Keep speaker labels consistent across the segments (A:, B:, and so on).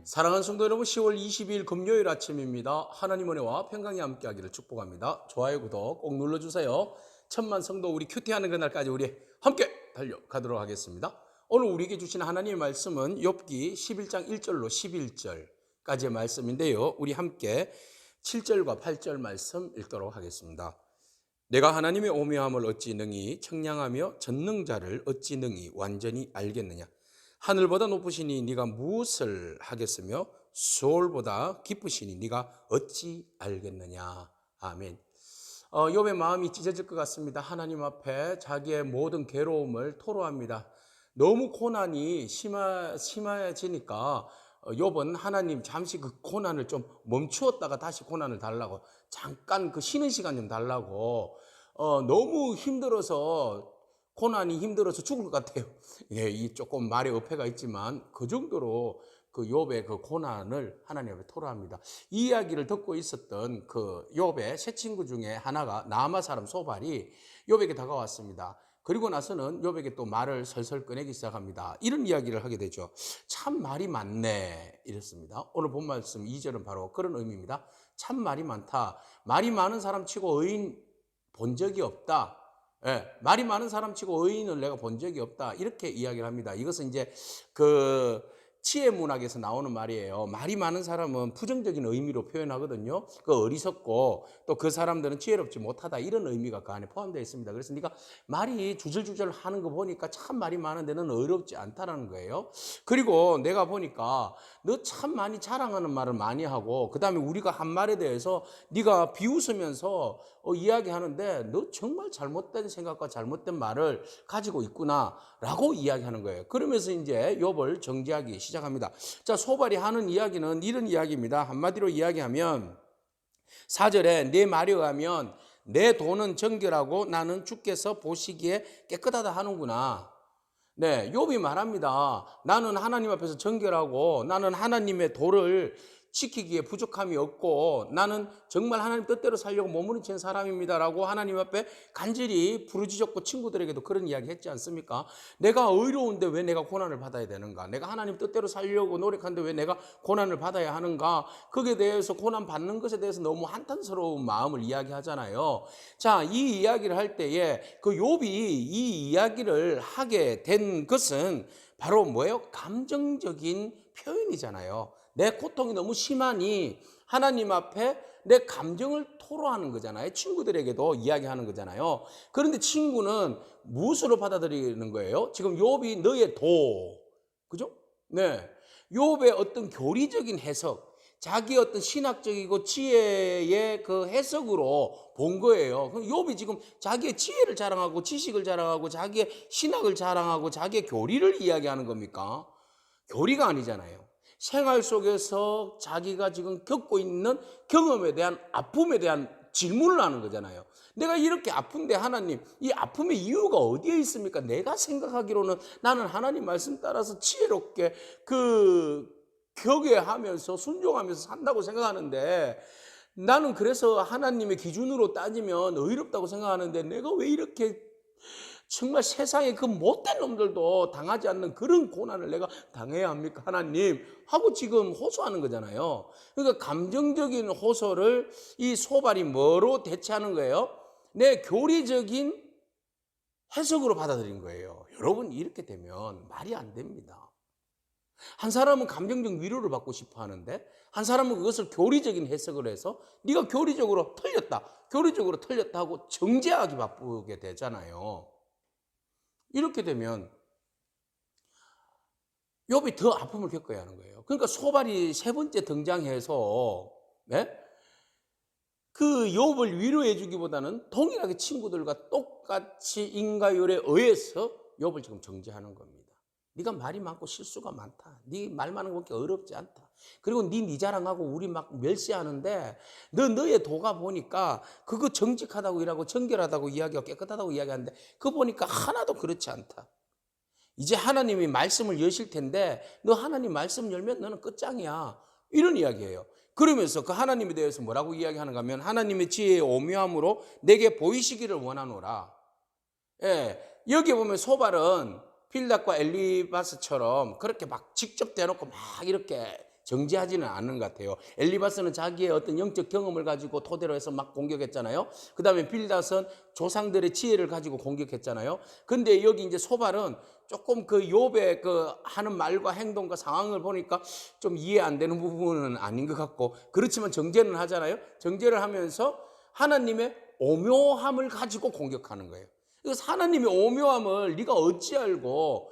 A: 사랑하는 성도 여러분, 10월 22일 금요일 아침입니다. 하나님 은혜와 평강이 함께하기를 축복합니다. 좋아요, 구독 꼭 눌러주세요. 천만 성도 우리 큐티하는 그날까지 우리 함께 달려가도록 하겠습니다. 오늘 우리에게 주신 하나님의 말씀은 욥기 11장 1절로 11절까지의 말씀인데요. 우리 함께 7절과 8절 말씀 읽도록 하겠습니다. 내가 하나님의 오묘함을 어찌 능히 청량하며 전능자를 어찌 능히 완전히 알겠느냐. 하늘보다 높으시니 네가 무엇을 하겠으며 수월보다 깊으시니 네가 어찌 알겠느냐. 아멘. 욥의 마음이 찢어질 것 같습니다. 하나님 앞에 자기의 모든 괴로움을 토로합니다. 너무 고난이 심해지니까 욥은 하나님 잠시 그 고난을 좀 멈추었다가 다시 고난을 달라고, 잠깐 그 쉬는 시간 좀 달라고, 너무 힘들어서, 고난이 힘들어서 죽을 것 같아요. 예, 이 조금 말에 어폐가 있지만 그 정도로 그 욥의 그 고난을 하나님 앞에 토로합니다. 이 이야기를 듣고 있었던 그 욥의 세 친구 중에 하나가 나아마 사람 소발이 욥에게 다가왔습니다. 그리고 나서는 욥에게 또 말을 설설 꺼내기 시작합니다. 이런 이야기를 하게 되죠. 참 말이 많네 이랬습니다. 오늘 본 말씀 2절은 바로 그런 의미입니다. 참 말이 많다. 말이 많은 사람 치고 의인 본 적이 없다. 예, 말이 많은 사람 치고 의인을 내가 본 적이 없다. 이렇게 이야기를 합니다. 이것은 이제 그 치해 문학에서 나오는 말이에요. 말이 많은 사람은 부정적인 의미로 표현하거든요. 그 어리석고 또 그 사람들은 지혜롭지 못하다, 이런 의미가 그 안에 포함되어 있습니다. 그래서 네가 말이 주절주절 하는 거 보니까 참 말이 많은데 너는 어렵지 않다라는 거예요. 그리고 내가 보니까 너 참 많이 자랑하는 말을 많이 하고, 그 다음에 우리가 한 말에 대해서 네가 비웃으면서 이야기하는데 너 정말 잘못된 생각과 잘못된 말을 가지고 있구나 라고 이야기하는 거예요. 그러면서 이제 욥을 정죄하기 시작합니다. 자, 소발이 하는 이야기는 이런 이야기입니다. 한마디로 이야기하면 4절에 내 말에 의하면 내 돈은 정결하고 나는 주께서 보시기에 깨끗하다 하는구나. 네, 욥이 말합니다. 나는 하나님 앞에서 정결하고 나는 하나님의 도를 지키기에 부족함이 없고 나는 정말 하나님 뜻대로 살려고 몸부림치는 사람입니다라고 하나님 앞에 간절히 부르짖었고, 친구들에게도 그런 이야기 했지 않습니까? 내가 의로운데 왜 내가 고난을 받아야 되는가? 내가 하나님 뜻대로 살려고 노력하는데 왜 내가 고난을 받아야 하는가? 거기에 대해서, 고난 받는 것에 대해서 너무 한탄스러운 마음을 이야기하잖아요. 자, 이 이야기를 할 때에 그 욥이 이 이야기를 하게 된 것은 바로 뭐예요? 감정적인 표현이잖아요. 내 고통이 너무 심하니 하나님 앞에 내 감정을 토로하는 거잖아요. 친구들에게도 이야기하는 거잖아요. 그런데 친구는 무엇으로 받아들이는 거예요? 지금 욥이 너의 도, 그죠? 네, 욥의 어떤 교리적인 해석, 자기 어떤 신학적이고 지혜의 그 해석으로 본 거예요. 욥이 지금 자기의 지혜를 자랑하고 지식을 자랑하고 자기의 신학을 자랑하고 자기의 교리를 이야기하는 겁니까? 교리가 아니잖아요. 생활 속에서 자기가 지금 겪고 있는 경험에 대한, 아픔에 대한 질문을 하는 거잖아요. 내가 이렇게 아픈데 하나님, 이 아픔의 이유가 어디에 있습니까? 내가 생각하기로는 나는 하나님 말씀 따라서 지혜롭게 경외하면서 순종하면서 산다고 생각하는데, 나는 그래서 하나님의 기준으로 따지면 의롭다고 생각하는데 내가 왜 이렇게 정말 세상에 그 못된 놈들도 당하지 않는 그런 고난을 내가 당해야 합니까, 하나님? 하고 지금 호소하는 거잖아요. 그러니까 감정적인 호소를 이 소발이 뭐로 대체하는 거예요? 내 교리적인 해석으로 받아들인 거예요. 여러분, 이렇게 되면 말이 안 됩니다. 한 사람은 감정적 위로를 받고 싶어 하는데 한 사람은 그것을 교리적인 해석을 해서 네가 교리적으로 틀렸다 하고 정죄하기 바쁘게 되잖아요. 이렇게 되면 욥이 더 아픔을 겪어야 하는 거예요. 그러니까 소발이 세 번째 등장해서, 네? 그 욥을 위로해 주기보다는 동일하게 친구들과 똑같이 인과율에 의해서 욥을 지금 정죄하는 겁니다. 네가 말이 많고 실수가 많다. 네 말 많은 거 보니까 어렵지 않다. 그리고 네 자랑하고 우리 막 멸시하는데 너의 도가 보니까 그거 정직하다고 일하고 정결하다고 이야기하고 깨끗하다고 이야기하는데 그거 보니까 하나도 그렇지 않다. 이제 하나님이 말씀을 여실 텐데 너 하나님 말씀 열면 너는 끝장이야. 이런 이야기예요. 그러면서 그 하나님에 대해서 뭐라고 이야기하는가 하면 하나님의 지혜의 오묘함으로 내게 보이시기를 원하노라. 예, 여기 보면 소발은 빌닷과 엘리바스처럼 그렇게 막 직접 대놓고 막 이렇게 정지하지는 않는 것 같아요. 엘리바스는 자기의 어떤 영적 경험을 가지고 토대로 해서 막 공격했잖아요. 그 다음에 빌닷은 조상들의 지혜를 가지고 공격했잖아요. 근데 여기 이제 소발은 조금 그 욥의 그 하는 말과 행동과 상황을 보니까 좀 이해 안 되는 부분은 아닌 것 같고, 그렇지만 정죄는 하잖아요. 정죄를 하면서 하나님의 오묘함을 가지고 공격하는 거예요. 그래서 하나님의 오묘함을 네가 어찌 알고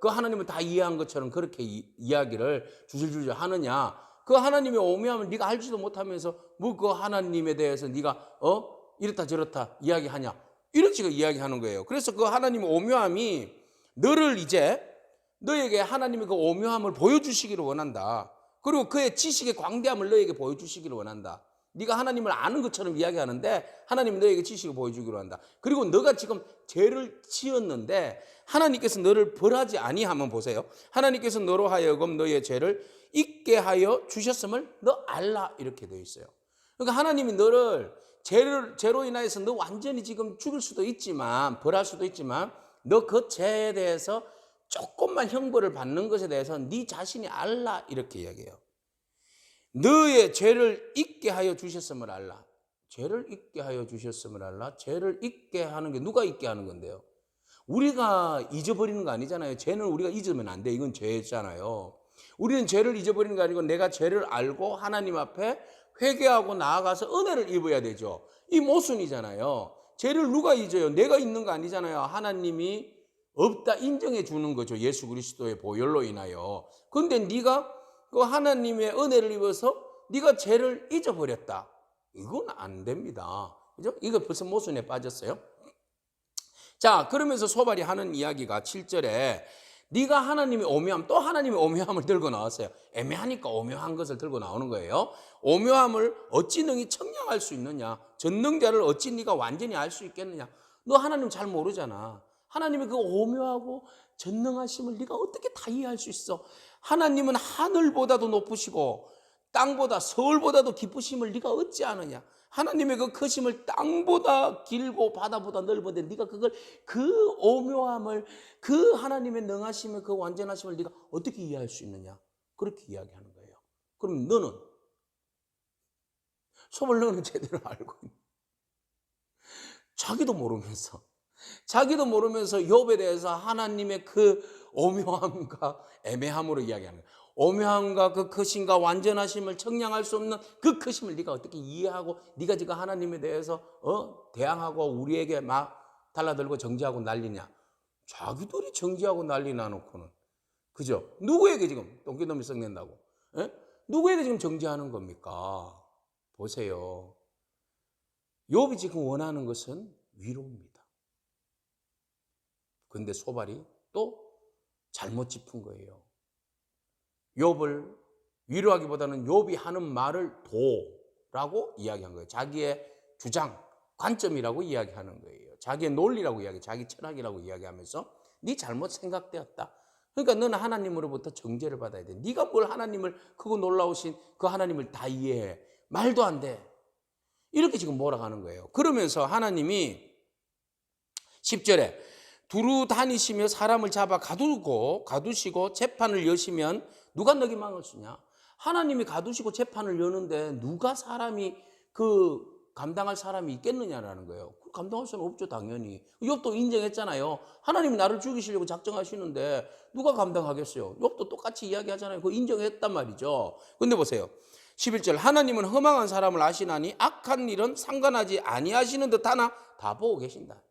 A: 그 하나님은 다 이해한 것처럼 그렇게 이야기를 주실주실 하느냐. 그 하나님의 오묘함을 네가 알지도 못하면서 뭐 그 하나님에 대해서 네가 이렇다 저렇다 이야기하냐, 이런 식으로 이야기하는 거예요. 그래서 그 하나님의 오묘함이 너를 이제 너에게 하나님의 그 오묘함을 보여주시기를 원한다. 그리고 그의 지식의 광대함을 너에게 보여주시기를 원한다. 네가 하나님을 아는 것처럼 이야기하는데 하나님이 너에게 지식을 보여주기로 한다. 그리고 너가 지금 죄를 지었는데 하나님께서 너를 벌하지 아니하면, 보세요, 하나님께서 너로 하여금 너의 죄를 잊게 하여 주셨음을 너 알라, 이렇게 되어 있어요. 그러니까 하나님이 너를 죄로 인하여서 너 완전히 지금 죽을 수도 있지만, 벌할 수도 있지만, 너 그 죄에 대해서 조금만 형벌을 받는 것에 대해서 네 자신이 알라, 이렇게 이야기해요. 너의 죄를 잊게 하여 주셨음을 알라. 죄를 잊게 하여 주셨음을 알라. 죄를 잊게 하는 게 누가 잊게 하는 건데요? 우리가 잊어버리는 거 아니잖아요. 죄는 우리가 잊으면 안 돼. 이건 죄잖아요. 우리는 죄를 잊어버리는 게 아니고 내가 죄를 알고 하나님 앞에 회개하고 나아가서 은혜를 입어야 되죠. 이 모순이잖아요. 죄를 누가 잊어요? 내가 잊는 거 아니잖아요. 하나님이 없다 인정해 주는 거죠. 예수 그리스도의 보혈로 인하여. 그런데 네가 그 하나님의 은혜를 입어서 네가 죄를 잊어버렸다. 이건 안 됩니다. 그죠? 이거 벌써 모순에 빠졌어요. 자, 그러면서 소발이 하는 이야기가 7절에 네가 하나님의 오묘함, 또 하나님의 오묘함을 들고 나왔어요. 애매하니까 오묘한 것을 들고 나오는 거예요. 오묘함을 어찌 능히 청량할 수 있느냐? 전능자를 어찌 네가 완전히 알 수 있겠느냐? 너 하나님 잘 모르잖아. 하나님의 그 오묘하고 전능하심을 네가 어떻게 다 이해할 수 있어? 하나님은 하늘보다도 높으시고 땅보다 서울보다도 깊으심을 네가 어찌 아느냐? 하나님의 그 크심을 땅보다 길고 바다보다 넓은데 네가 그걸, 그 오묘함을, 그 하나님의 능하심을, 그 완전하심을 네가 어떻게 이해할 수 있느냐? 그렇게 이야기하는 거예요. 그럼 너는 소발, 너는 제대로 알고 있는, 자기도 모르면서 욥에 대해서 하나님의 그 오묘함과 애매함으로 이야기하는 거예요. 오묘함과 그 크심과 완전하심을 청량할 수 없는 그 크심을 네가 어떻게 이해하고 네가 지금 하나님에 대해서 대항하고 우리에게 막 달라들고 정죄하고 난리냐? 자기들이 정죄하고 난리 나놓고는, 그죠? 누구에게 지금 똥기놈이 썩낸다고? 누구에게 지금 정죄하는 겁니까? 보세요. 욥이 지금 원하는 것은 위로입니다. 근데 소발이 또 잘못 짚은 거예요. 욥을 위로하기보다는 욥이 하는 말을 도라고 이야기한 거예요. 자기의 주장, 관점이라고 이야기하는 거예요. 자기의 논리라고 이야기, 자기 철학이라고 이야기하면서 네 잘못 생각되었다. 그러니까 너는 하나님으로부터 정죄를 받아야 돼. 네가 뭘 하나님을, 크고 놀라우신 그 하나님을 다 이해해. 말도 안 돼. 이렇게 지금 몰아가는 거예요. 그러면서 하나님이 10절에 두루 다니시며 사람을 잡아 가두시고 재판을 여시면 누가 너희 망을 쓰냐? 하나님이 가두시고 재판을 여는데 누가 사람이 그 감당할 사람이 있겠느냐라는 거예요. 감당할 수는 없죠, 당연히. 욥도 인정했잖아요. 하나님이 나를 죽이시려고 작정하시는데 누가 감당하겠어요? 욥도 똑같이 이야기하잖아요. 그거 인정했단 말이죠. 근데 보세요. 11절, 하나님은 허망한 사람을 아시나니 악한 일은 상관하지 아니하시는 듯 하나 다 보고 계신다.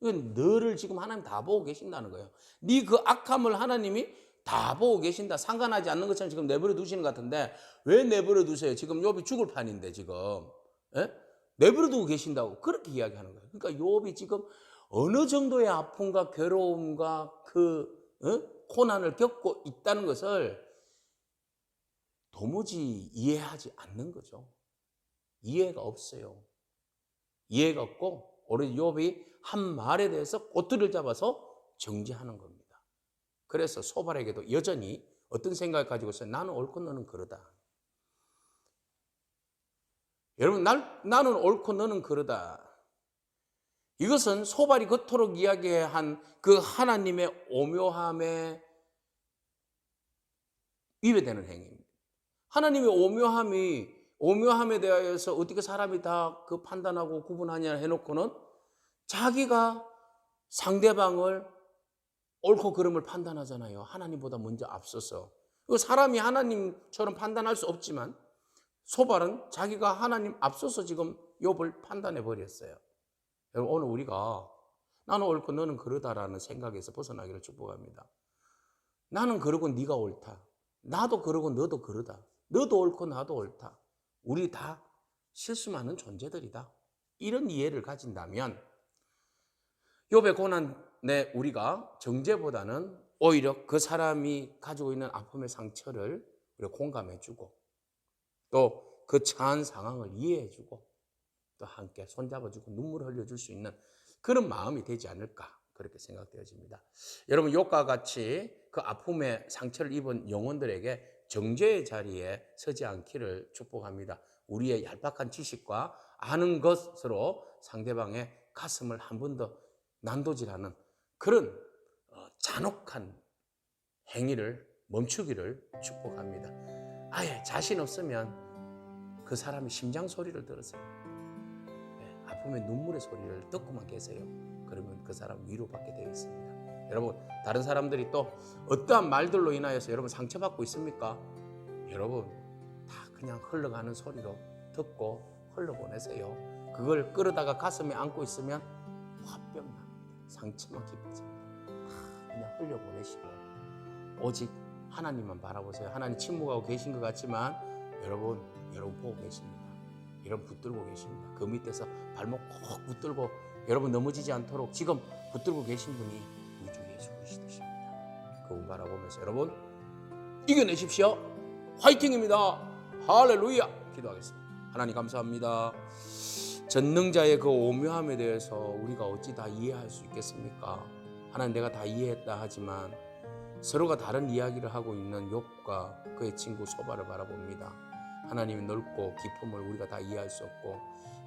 A: 이건 너를 지금 하나님 다 보고 계신다는 거예요. 네 그 악함을 하나님이 다 보고 계신다. 상관하지 않는 것처럼 지금 내버려 두시는 것 같은데 왜 내버려 두세요? 지금 욥이 죽을 판인데 지금 내버려 두고 계신다고 그렇게 이야기하는 거예요. 그러니까 욥이 지금 어느 정도의 아픔과 괴로움과 그 고난을 겪고 있다는 것을 도무지 이해하지 않는 거죠. 이해가 없어요. 이해가 없고 오히려 욥이 한 말에 대해서 꼬투리를 잡아서 정죄하는 겁니다. 그래서 소발에게도 여전히 어떤 생각을 가지고 있어요? 나는 옳고 너는 그러다. 여러분, 나는 옳고 너는 그러다. 이것은 소발이 그토록 이야기한 그 하나님의 오묘함에 위배되는 행위입니다. 하나님의 오묘함에 대하여서 어떻게 사람이 다 그 판단하고 구분하냐 해놓고는 자기가 상대방을 옳고 그름을 판단하잖아요. 하나님보다 먼저 앞서서. 사람이 하나님처럼 판단할 수 없지만 소발은 자기가 하나님 앞서서 지금 욥을 판단해 버렸어요. 여러분, 오늘 우리가 나는 옳고 너는 그러다라는 생각에서 벗어나기를 축복합니다. 나는 그러고 네가 옳다. 나도 그러고 너도 그러다. 너도 옳고 나도 옳다. 우리 다 실수많은 존재들이다. 이런 이해를 가진다면 욥의 고난에 우리가 정죄보다는 오히려 그 사람이 가지고 있는 아픔의 상처를 우리가 공감해주고 또 그 처한 상황을 이해해주고 또 함께 손잡아주고 눈물을 흘려줄 수 있는 그런 마음이 되지 않을까 그렇게 생각되어집니다. 여러분, 욥과 같이 그 아픔의 상처를 입은 영혼들에게 정죄의 자리에 서지 않기를 축복합니다. 우리의 얄팍한 지식과 아는 것으로 상대방의 가슴을 한 번 더 난도질하는 그런 잔혹한 행위를 멈추기를 축복합니다. 아예 자신 없으면 그 사람의 심장 소리를 들으세요. 아픔의 눈물의 소리를 듣고만 계세요. 그러면 그 사람 위로받게 되어 있습니다. 여러분, 다른 사람들이 또 어떠한 말들로 인하여서 여러분 상처받고 있습니까? 여러분, 다 그냥 흘러가는 소리로 듣고 흘러보내세요. 그걸 끌어다가 가슴에 안고 있으면 화병 납니다. 상처만 깊어집니다. 다 그냥 흘려보내시고 오직 하나님만 바라보세요. 하나님 침묵하고 계신 것 같지만 여러분 보고 계십니다. 여러분 붙들고 계십니다. 그 밑에서 발목 꼭 붙들고 여러분 넘어지지 않도록 지금 붙들고 계신 분이 우리 주 예수 그리스도십니다. 그분 바라보면서 여러분 이겨내십시오. 화이팅입니다. 할렐루야. 기도하겠습니다. 하나님 감사합니다. 전능자의 그 오묘함에 대해서 우리가 어찌 다 이해할 수 있겠습니까? 하나님, 내가 다 이해했다 하지만 서로가 다른 이야기를 하고 있는 욥과 그의 친구 소바를 바라봅니다. 하나님의 넓고 깊음을 우리가 다 이해할 수 없고,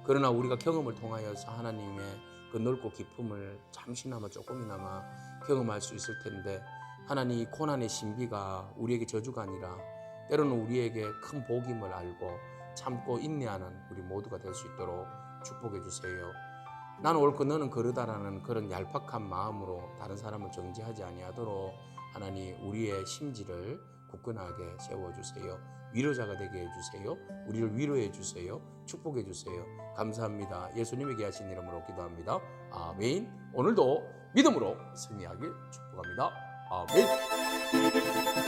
A: 그러나 우리가 경험을 통하여서 하나님의 그 넓고 깊음을 잠시나마 조금이나마 경험할 수 있을 텐데, 하나님 이 고난의 신비가 우리에게 저주가 아니라 때로는 우리에게 큰 복임을 알고 참고 인내하는 우리 모두가 될 수 있도록 축복해 주세요. 나는 옳고 너는 그러다라는 그런 얄팍한 마음으로 다른 사람을 정죄하지 아니하도록 하나님 우리의 심지를 굳건하게 세워주세요. 위로자가 되게 해주세요. 우리를 위로해 주세요. 축복해 주세요. 감사합니다. 예수님의 귀하신 이름으로 기도합니다. 아멘. 오늘도 믿음으로 승리하길 축복합니다. 아멘.